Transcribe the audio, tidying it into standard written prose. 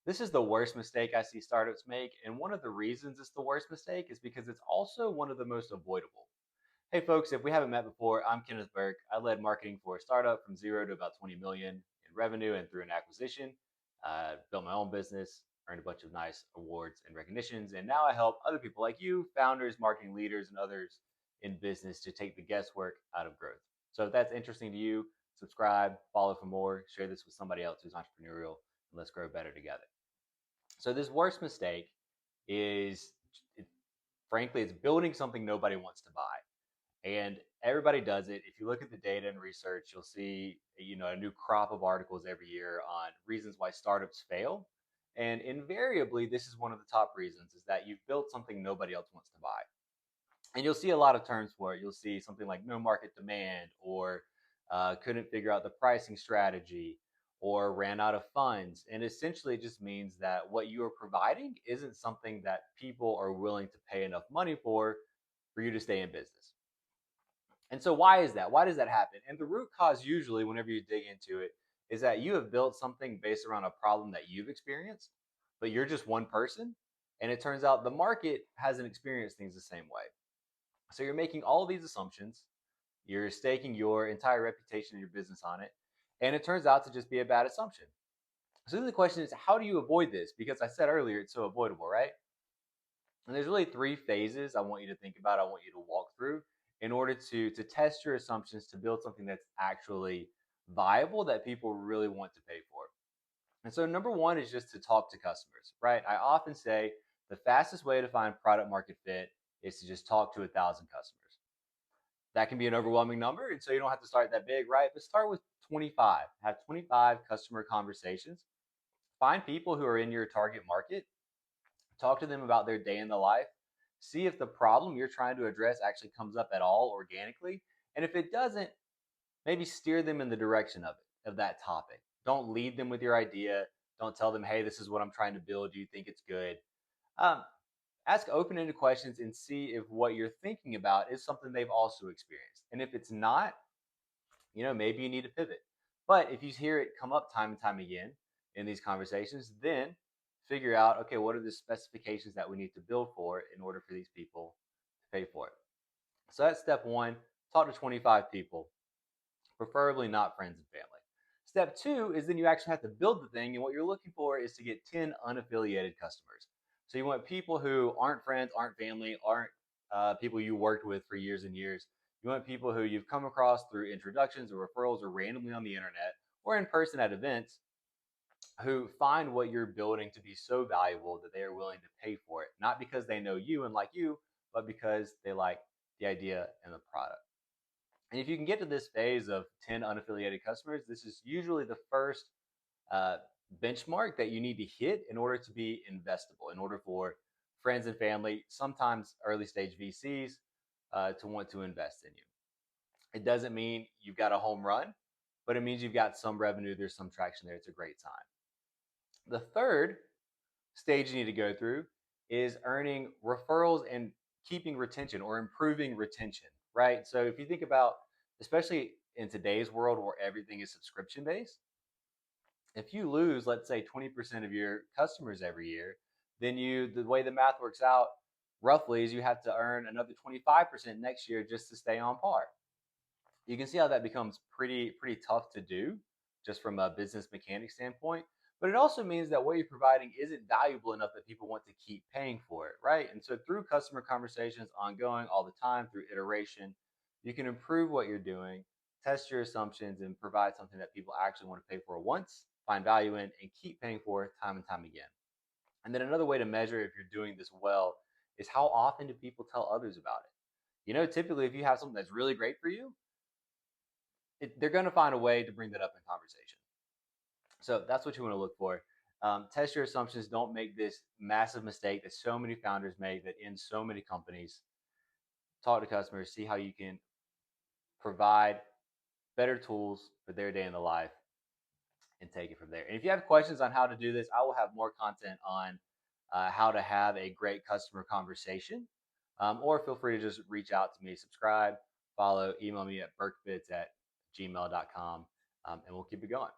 This is the worst mistake I see startups make, and one of the reasons it's the worst mistake is because it's also one of the most avoidable. Hey folks, if we haven't met before, I'm Kenneth Burke. I led marketing for a startup from zero to about 20 million in revenue and through an acquisition. Built my own business, earned a bunch of nice awards and recognitions, and now I help other people like you, founders, marketing leaders, and others in business to take the guesswork out of growth. So if that's interesting to you, subscribe, follow for more, share this with somebody else who's entrepreneurial, and let's grow better together. So this worst mistake is, it, frankly, it's building something nobody wants to buy, and everybody does it. If you look at the data and research, you'll see a new crop of articles every year on reasons why startups fail, and invariably, this is one of the top reasons: is that you've built something nobody else wants to buy. And you'll see a lot of terms for it. You'll see something like no market demand, or couldn't figure out the pricing strategy, or ran out of funds. And essentially, it just means that what you are providing isn't something that people are willing to pay enough money for you to stay in business. And so, why is that? Why does that happen? And the root cause, usually, whenever you dig into it, is that you have built something based around a problem that you've experienced, but you're just one person. And it turns out the market hasn't experienced things the same way. So you're making all of these assumptions. You're staking your entire reputation of your business on it. And it turns out to just be a bad assumption. So then the question is, how do you avoid this? Because I said earlier, it's so avoidable, right? And there's really three phases I want you to think about, I want you to walk through in order to test your assumptions to build something that's actually viable that people really want to pay for. And so number one is just to talk to customers, right? I often say the fastest way to find product market fit is to just talk to 1,000 customers. That can be an overwhelming number, and so you don't have to start that big, right? But start with 25. Have 25 customer conversations. Find people who are in your target market. Talk to them about their day in the life. See if the problem you're trying to address actually comes up at all organically. And if it doesn't, maybe steer them in the direction of that topic. Don't lead them with your idea. Don't tell them, hey, this is what I'm trying to build. Do you think it's good? Um, Ask open-ended questions and see if what you're thinking about is something they've also experienced. And if it's not, maybe you need to pivot. But if you hear it come up time and time again in these conversations, then figure out, okay, what are the specifications that we need to build for in order for these people to pay for it? So that's step one. Talk to 25 people, preferably not friends and family. Step two is then you actually have to build the thing, and what you're looking for is to get 10 unaffiliated customers. So you want people who aren't friends, aren't family, aren't people you worked with for years and years. You want people who you've come across through introductions or referrals or randomly on the internet or in person at events, who find what you're building to be so valuable that they are willing to pay for it, not because they know you and like you, but because they like the idea and the product. And if you can get to this phase of 10 unaffiliated customers, this is usually the first uh, benchmark that you need to hit in order to be investable, in order for friends and family, sometimes early stage VCs, to want to invest in you. It doesn't mean you've got a home run, but it means you've got some revenue, there's some traction there. It's a great sign. The third stage you need to go through is earning referrals and keeping retention or improving retention, right? So if you think about, especially in today's world where everything is subscription based, if you lose, let's say 20% of your customers every year, then the way the math works out roughly is you have to earn another 25% next year just to stay on par. You can see how that becomes pretty tough to do just from a business mechanic standpoint. But it also means that what you're providing isn't valuable enough that people want to keep paying for it, right? And so through customer conversations, ongoing all the time, through iteration, you can improve what you're doing, test your assumptions, and provide something that people actually want to pay for once, find value in, and keep paying for time and time again. And then another way to measure if you're doing this well is how often do people tell others about it? Typically, if you have something that's really great for you, they're going to find a way to bring that up in conversation. So that's what you want to look for. Test your assumptions. Don't make this massive mistake that so many founders make that ends so many companies. Talk to customers, see how you can provide better tools for their day in the life, and take it from there. And if you have questions on how to do this, I will have more content on how to have a great customer conversation. Or feel free to just reach out to me, subscribe, follow, email me at burkebits@gmail.com, and we'll keep it going.